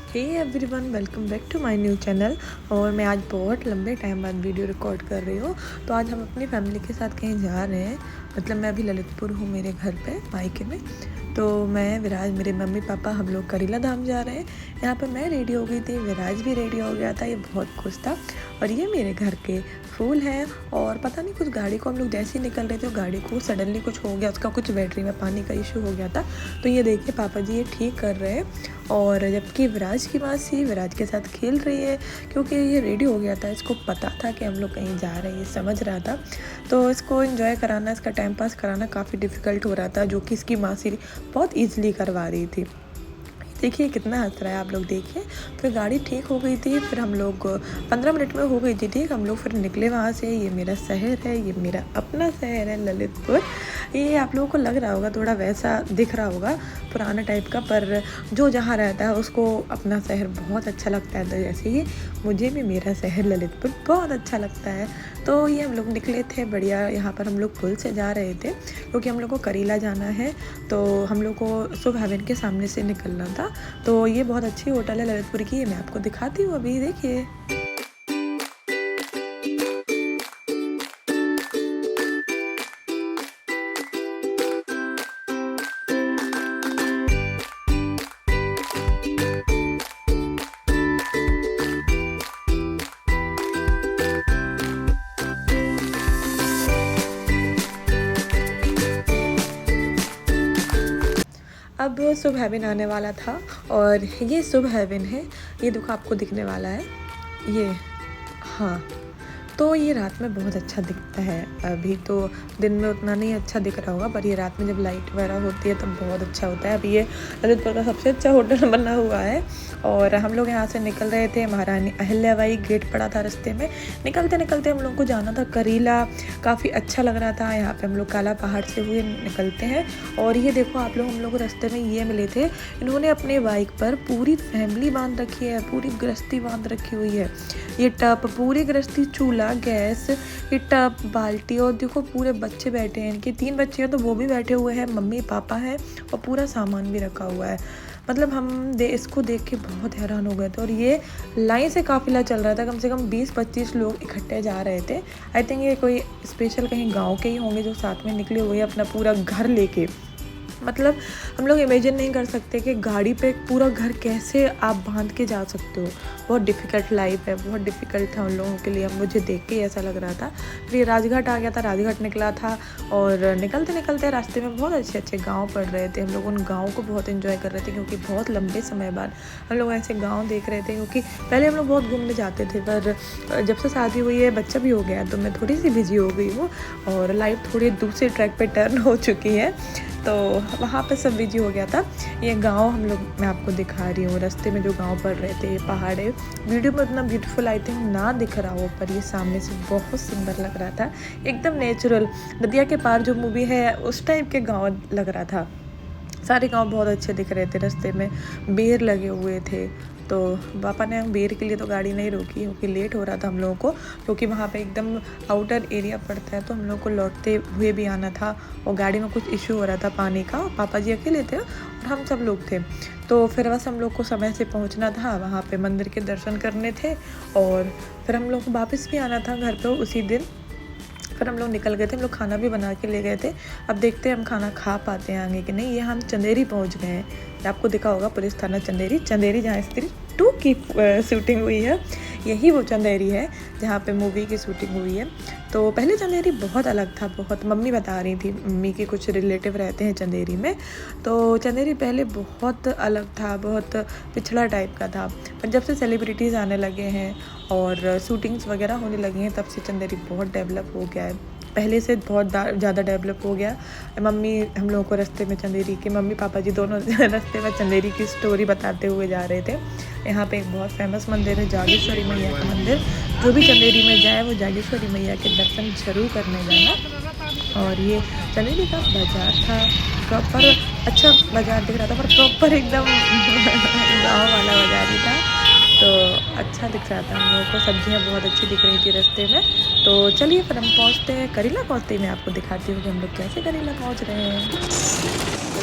Hey everyone, welcome back to my new channel. और मैं आज बहुत लंबे टाइम बाद वीडियो रिकॉर्ड कर रही हूँ। तो आज हम अपनी फैमिली के साथ कहीं जा रहे हैं। मतलब मैं अभी ललितपुर हूँ, मेरे घर पे मायके में। तो मैं, विराज, मेरे मम्मी पापा, हम लोग करीला धाम जा रहे हैं। यहाँ पे मैं रेडी हो गई थी, विराज भी रेडी हो गया था, ये बहुत खुश था। और ये मेरे घर के फूल हैं। और पता नहीं, कुछ गाड़ी को हम लोग जैसे ही निकल रहे थे, गाड़ी को सडनली कुछ हो गया, उसका कुछ बैटरी में पानी का इशू हो गया था। तो ये देखिए पापा जी ये ठीक कर रहे हैं। और जबकि विराज की मासी विराज के साथ खेल रही है, क्योंकि ये रेडी हो गया था, इसको पता था कि हम लोग कहीं जा रहे हैं, ये समझ रहा था। तो इसको एंजॉय कराना, इसका टाइम पास कराना काफ़ी डिफ़िकल्ट हो रहा था, जो कि इसकी मासी बहुत ईजिली करवा रही थी। देखिए कितना हंस रहा है, आप लोग देखिए। फिर गाड़ी ठीक हो गई थी, फिर हम लोग 15 मिनट में हो गई थी ठीक। हम लोग फिर निकले वहाँ से। ये मेरा शहर है, ये मेरा अपना शहर है ललितपुर। ये आप लोगों को लग रहा होगा, थोड़ा वैसा दिख रहा होगा, पुराना टाइप का, पर जो जहाँ रहता है उसको अपना शहर बहुत अच्छा लगता है। तो जैसे ही मुझे भी मेरा शहर ललितपुर बहुत अच्छा लगता है। तो ये हम लोग निकले थे बढ़िया। यहाँ पर हम लोग पुल से जा रहे थे, क्योंकि हम लोग को करीला जाना है। तो हम लोग को शुभ हेवन के सामने से निकलना था। तो ये बहुत अच्छी होटल है ललितपुर की, ये मैं आपको दिखाती हूँ अभी, देखिए। अब शुभ हेवन आने वाला था, और ये शुभ हेवन है। ये देखो आपको दिखने वाला है ये। हाँ, तो ये रात में बहुत अच्छा दिखता है। अभी तो दिन में उतना नहीं अच्छा दिख रहा होगा, पर ये रात में जब लाइट वगैरह होती है तब बहुत अच्छा होता है। अभी ये ललितपुर का सबसे अच्छा होटल बना हुआ है। और हम लोग यहाँ से निकल रहे थे, महारानी अहिल्याबाई गेट पड़ा था रास्ते में। निकलते निकलते हम लोग को जाना था करीला। काफ़ी अच्छा लग रहा था। यहाँ पे हम लोग काला पहाड़ से हुए निकलते हैं। और ये देखो आप लोग, हम लोग रास्ते में ये मिले थे। इन्होंने अपने बाइक पर पूरी फैमिली बांध रखी है, पूरी गृहस्थी बांध रखी हुई है। ये टप, पूरी गृहस्थी, चूल्हा, गैस, ये टप, बाल्टी, और देखो पूरे बच्चे बैठे हैं। इनके 3 बच्चे हैं, तो वो भी बैठे हुए हैं, मम्मी पापा हैं, और पूरा सामान भी रखा हुआ है। मतलब हम इसको देख के बहुत हैरान हो गए थे। और ये लाइन से काफ़िला चल रहा था, कम से कम 20-25 लोग इकट्ठे जा रहे थे। आई थिंक ये कोई स्पेशल कहीं गांव के ही होंगे जो साथ में निकले हुए अपना पूरा घर लेके। मतलब हम लोग इमेजिन नहीं कर सकते कि गाड़ी पे पूरा घर कैसे आप बांध के जा सकते हो। बहुत डिफ़िकल्ट लाइफ है, बहुत डिफ़िकल्ट था उन लोगों के लिए। मुझे देख के ऐसा लग रहा था। फिर ये राजघाट आ गया था, राजघाट निकला था। और निकलते निकलते रास्ते में बहुत अच्छे अच्छे गांव पड़ रहे थे। हम लोग उन गाँव को बहुत एंजॉय कर रहे थे, क्योंकि बहुत लंबे समय बाद हम लोग ऐसे गाँव देख रहे थे। क्योंकि पहले हम लोग बहुत घूमने जाते थे, पर जब से शादी हुई है, बच्चा भी हो गया, तो मैं थोड़ी सी बिजी हो गई हूँ, और लाइफ थोड़ी दूसरे ट्रैक पे टर्न हो चुकी है। तो वहाँ पे सब बिजी हो गया था। ये गांव हम लोग, मैं आपको दिखा रही हूँ, रास्ते में जो गांव पड़ रहे थे। ये पहाड़ है, वीडियो में उतना ब्यूटीफुल आई थिंक ना दिख रहा हो, पर ये सामने से बहुत सुंदर लग रहा था, एकदम नेचुरल। नदिया के पार जो मूवी है, उस टाइप के गांव लग रहा था। सारे गांव बहुत अच्छे दिख रहे थे। रास्ते में बेर लगे हुए थे। तो पापा ने बेर के लिए तो गाड़ी नहीं रोकी, क्योंकि लेट हो रहा था हम लोगों को, क्योंकि वहाँ पे एकदम आउटर एरिया पड़ता है। तो हम लोग को लौटते हुए भी आना था, और गाड़ी में कुछ इशू हो रहा था पानी का। पापा जी अकेले थे और हम सब लोग थे। तो फिर बस हम लोग को समय से पहुँचना था, वहाँ पे मंदिर के दर्शन करने थे, और फिर हम लोग को वापस भी आना था घर पे उसी दिन। फिर हम लोग निकल गए थे, हम लोग खाना भी बना के ले गए थे। अब देखते हैं हम खाना खा पाते हैं आगे कि नहीं। ये हम चंदेरी पहुंच गए हैं। आपको दिखा होगा पुलिस थाना चंदेरी, चंदेरी जहाँ स्त्री 2 की शूटिंग हुई है। यही वो चंदेरी है जहाँ पे मूवी की शूटिंग हुई है। तो पहले चंदेरी बहुत अलग था, बहुत। मम्मी बता रही थी, मम्मी के कुछ रिलेटिव रहते हैं चंदेरी में। तो चंदेरी पहले बहुत अलग था, बहुत पिछड़ा टाइप का था। पर जब से सेलिब्रिटीज़ आने लगे हैं और शूटिंग्स वगैरह होने लगी हैं, तब से चंदेरी बहुत डेवलप हो गया है, पहले से बहुत ज़्यादा डेवलप हो गया। मम्मी हम लोगों को रास्ते में चंदेरी के, मम्मी पापा जी दोनों रास्ते में चंदेरी की स्टोरी बताते हुए जा रहे थे। यहाँ पे एक बहुत फेमस मंदिर है, जागेश्वरी मैया का मंदिर। जो भी चंदेरी में जाए वो जागेश्वरी मैया के दर्शन जरूर करने जाना। और ये चंदेरी का बाज़ार था, प्रॉपर अच्छा बाज़ार दिख रहा था, पर प्रॉपर एकदम गाँव वाला बाज़ार ही था। तो अच्छा दिख रहा था हम लोगों को, सब्जियां बहुत अच्छी दिख रही थी रास्ते में। तो चलिए फिर हम पहुंचते हैं करीला। पहुंचते ही मैं आपको दिखाती हूँ कि हम लोग कैसे करीला पहुंच रहे हैं।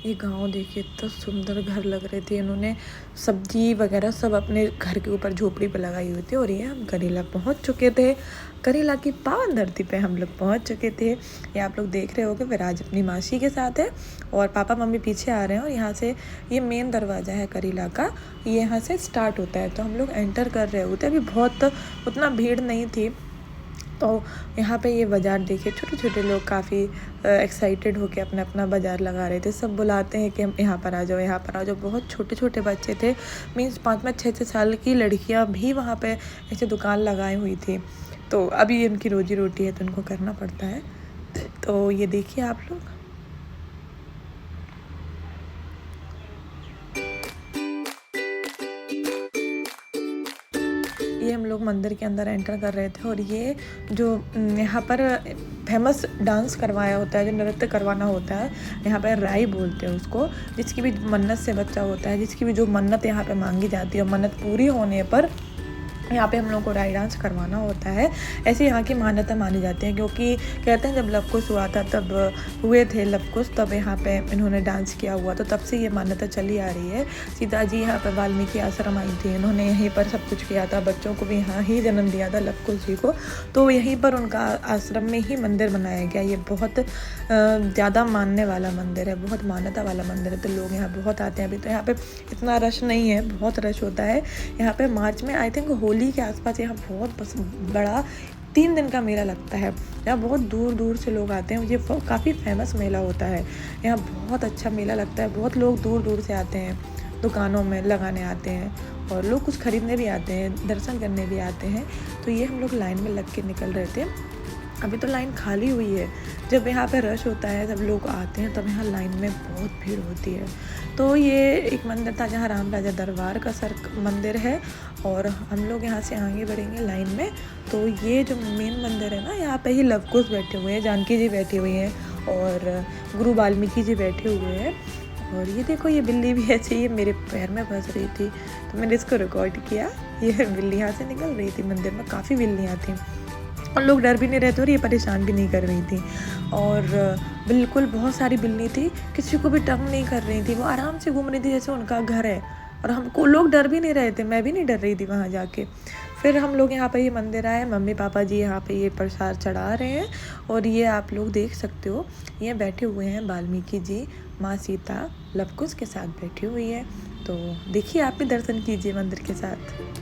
ये गांव देखिए इतना सुंदर घर लग रहे थे। इन्होंने सब्जी वगैरह सब अपने घर के ऊपर झोपड़ी पे लगाई हुई थी। और ये हम करेला पहुंच चुके थे। करेला की पावन धरती पे हम लोग पहुंच चुके थे। ये आप लोग देख रहे होगे विराज अपनी मासी के साथ है और पापा मम्मी पीछे आ रहे हैं। और यहाँ से ये मेन दरवाज़ा है करेला का, ये यहाँ से स्टार्ट होता है। तो हम लोग एंटर कर रहे होते, अभी बहुत उतना भीड़ नहीं थी। तो यहाँ पे ये बाज़ार देखिए, छोटे छोटे लोग काफ़ी एक्साइटेड होके अपना अपना बाज़ार लगा रहे थे। सब बुलाते हैं कि हम यहाँ पर आ जाओ, यहाँ पर आ जाओ। बहुत छोटे छोटे बच्चे थे, मीन्स 5-5 6-6 साल की लड़कियाँ भी वहाँ पे ऐसे दुकान लगाई हुई थी। तो अभी इनकी रोजी रोटी है तो इनको करना पड़ता है। तो ये देखिए आप लोग, ये हम लोग मंदिर के अंदर एंटर कर रहे थे। और ये जो यहाँ पर फेमस डांस करवाया होता है, जो नृत्य करवाना होता है, यहाँ पर राई बोलते हैं उसको। जिसकी भी मन्नत से बच्चा होता है, जिसकी भी जो मन्नत यहाँ पे मांगी जाती है, और मन्नत पूरी होने पर यहाँ पे हम लोग को राई डांस करवाना होता है। ऐसे यहाँ की मान्यता मानी जाती है, क्योंकि कहते हैं जब लव कुश हुआ था, तब हुए थे लव कुश, तब यहाँ पे इन्होंने डांस किया हुआ। तो तब से ये मान्यता चली आ रही है। सीता जी यहाँ पर वाल्मीकि आश्रम आई थी, इन्होंने यहीं पर सब कुछ किया था, बच्चों को भी यहाँ ही जन्म दिया था लव कुश जी को। तो यहीं पर उनका आश्रम में ही मंदिर बनाया गया। ये बहुत ज़्यादा मानने वाला मंदिर है, बहुत मान्यता वाला मंदिर है। तो लोग यहाँ बहुत आते हैं। अभी तो यहाँ पे इतना रश नहीं है, बहुत रश होता है यहाँ पे। मार्च में आई थिंक होली के आसपास यहाँ बहुत बड़ा 3 दिन का मेला लगता है। यहाँ बहुत दूर दूर से लोग आते हैं। ये काफ़ी फेमस मेला होता है। यहाँ बहुत अच्छा मेला लगता है। बहुत लोग दूर दूर से आते हैं, दुकानों में लगाने आते हैं, और लोग कुछ खरीदने भी आते हैं, दर्शन करने भी आते हैं। तो ये हम लोग लाइन में लग के निकल रहे थे। अभी तो लाइन खाली हुई है। जब यहाँ पे रश होता है, जब लोग आते हैं, तब यहाँ लाइन में बहुत भीड़ होती है। तो ये एक मंदिर था जहाँ राम राजा दरबार का मंदिर है। और हम लोग यहाँ से आगे बढ़ेंगे लाइन में। तो ये जो मेन मंदिर है ना, यहाँ पे ही लव कुश बैठे हुए हैं, जानकी जी बैठी हुई हैं, और गुरु वाल्मीकि जी बैठे हुए हैं। और ये देखो, ये बिल्ली भी ऐसे ही मेरे पैर में फंस रही थी, तो मैंने इसको रिकॉर्ड किया। ये बिल्ली यहाँ से निकल रही थी। मंदिर में काफ़ी बिल्लियाँ थी, और लोग डर भी नहीं रहते, और ये परेशान भी नहीं कर रही थी। और बिल्कुल बहुत सारी बिल्ली थी, किसी को भी तंग नहीं कर रही थी। वो आराम से घूम रही थी जैसे उनका घर है। और हमको लोग डर भी नहीं रहे थे, मैं भी नहीं डर रही थी वहाँ जाके। फिर हम लोग यहाँ पे ये मंदिर आए, मम्मी पापा जी यहाँ पे ये प्रसाद चढ़ा रहे हैं। और ये आप लोग देख सकते हो, ये बैठे हुए हैं वाल्मीकि जी, माँ सीता लव कुश के साथ बैठी हुई है। तो देखिए, आप भी दर्शन कीजिए मंदिर के साथ।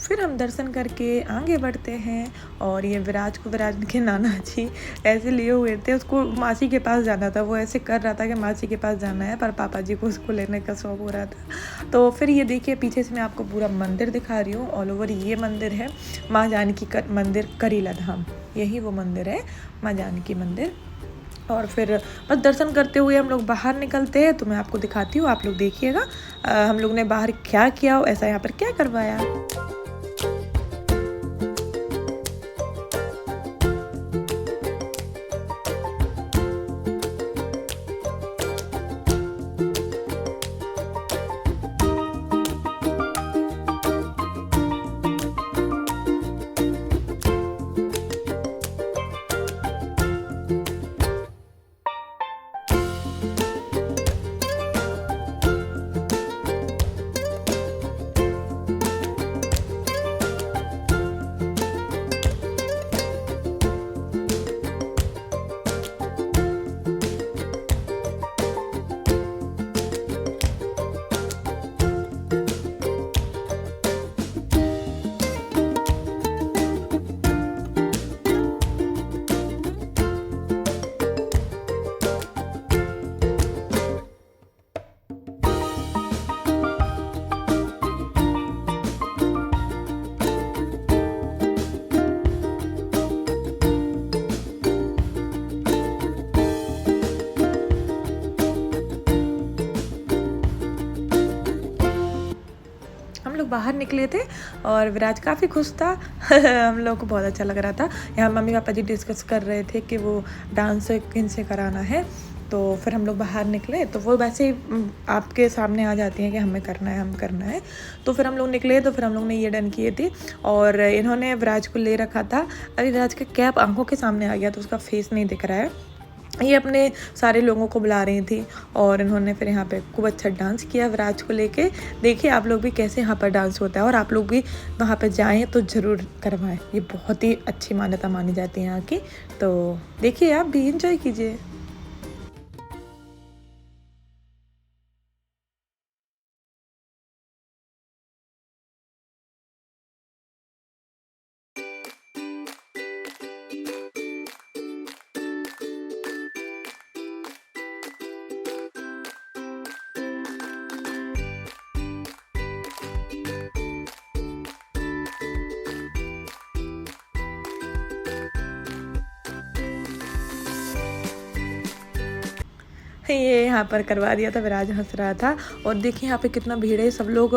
फिर हम दर्शन करके आगे बढ़ते हैं। और ये विराज के नाना जी ऐसे लिए हुए थे, उसको मासी के पास जाना था। वो ऐसे कर रहा था कि मासी के पास जाना है, पर पापा जी को उसको लेने का शौक हो रहा था। तो फिर ये देखिए, पीछे से मैं आपको पूरा मंदिर दिखा रही हूँ। ऑल ओवर ये मंदिर है माँ जानकी मंदिर, करीला धाम, यही वो मंदिर है, माँ जानकी मंदिर। और फिर बस दर्शन करते हुए हम लोग बाहर निकलते हैं। तो मैं आपको दिखाती हूँ, आप लोग देखिएगा हम लोग ने बाहर क्या किया, ऐसा यहाँ पर क्या करवाया। बाहर निकले थे और विराज काफ़ी खुश था। हम लोग को बहुत अच्छा लग रहा था। यहाँ मम्मी पापा जी डिस्कस कर रहे थे कि वो डांस किन से कराना है। तो फिर हम लोग बाहर निकले तो वो वैसे ही आपके सामने आ जाती हैं कि हमें करना है, हम करना है। तो फिर हम लोग निकले तो फिर हम लोग ने ये डन किए थे और इन्होंने विराज को ले रखा था। अरे विराज का कैप आंखों के सामने आ गया तो उसका फेस नहीं दिख रहा है। ये अपने सारे लोगों को बुला रही थी और इन्होंने फिर यहाँ पे खूब अच्छा डांस किया विराज को लेके। देखिए आप लोग भी कैसे यहाँ पर डांस होता है और आप लोग भी वहाँ पे जाएं तो ज़रूर करवाएं। ये बहुत ही अच्छी मान्यता मानी जाती है यहाँ की। तो देखिए आप भी इंजॉय कीजिए। ये यहाँ पर करवा दिया था। विराज हंस रहा था और देखिए यहाँ पे कितना भीड़ है। सब लोग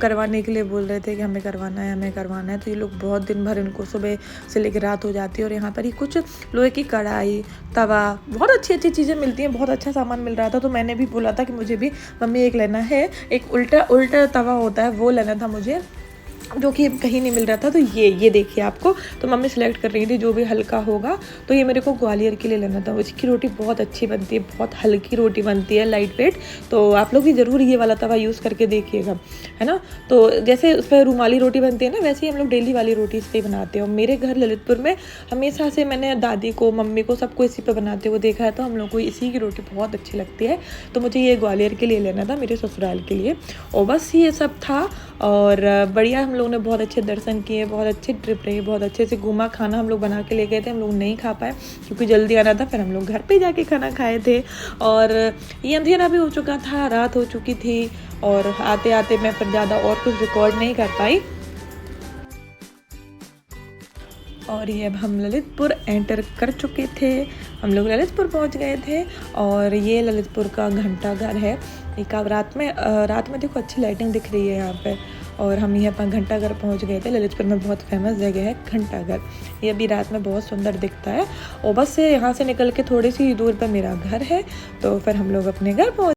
करवाने के लिए बोल रहे थे कि हमें करवाना है, हमें करवाना है। तो ये लोग बहुत दिन भर, इनको सुबह से लेकर रात हो जाती है। और यहाँ पर ही कुछ लोहे की कढ़ाई, तवा, बहुत अच्छी अच्छी चीज़ें मिलती हैं। बहुत अच्छा सामान मिल रहा था। तो मैंने भी बोला था कि मुझे भी मम्मी एक लेना है, एक उल्टा तवा होता है वो लेना था मुझे, जो कि कहीं नहीं मिल रहा था। तो ये देखिए आपको, तो मम्मी सेलेक्ट कर रही थी जो भी हल्का होगा। तो ये मेरे को ग्वालियर के लिए लेना था। उसकी रोटी बहुत अच्छी बनती है, बहुत हल्की रोटी बनती है, लाइट वेट। तो आप लोग भी ज़रूर ये वाला तवा यूज़ करके देखिएगा, है ना। तो जैसे उस पर रुमाली रोटी बनती है ना, वैसे ही हम लोग डेली वाली रोटी इस पर बनाते हैं। और मेरे घर ललितपुर में हमेशा से मैंने दादी को, मम्मी को, सबको इसी पर बनाते हुए देखा है। तो हम लोग को इसी की रोटी बहुत अच्छी लगती है। तो मुझे ये ग्वालियर के लिए लेना था, मेरे ससुराल के लिए। और बस ये सब था। और बढ़िया, हम लोगों ने बहुत अच्छे दर्शन किए, बहुत अच्छी ट्रिप रही, बहुत अच्छे से घूमा। खाना हम लोग बना के ले गए थे, हम लोग नहीं खा पाए क्योंकि जल्दी आना था। फिर हम लोग घर पे जाके खाना खाए थे। और ये अंधेरा भी हो चुका था, रात हो चुकी थी। और आते आते मैं फिर ज़्यादा और कुछ रिकॉर्ड नहीं कर पाई। और ये अब हम ललितपुर एंटर कर चुके थे। हम लोग ललितपुर पहुंच गए थे। और ये ललितपुर का घंटा घर है। एक आप रात में देखो अच्छी लाइटिंग दिख रही है यहाँ पे। और हम यहाँ पर घंटा घर पहुँच गए थे। ललितपुर में बहुत फेमस जगह है घंटा घर। ये अभी रात में बहुत सुंदर दिखता है। और बस से यहाँ से निकल के थोड़ी सी दूर पर मेरा घर है। तो फिर हम लोग अपने घर पहुँच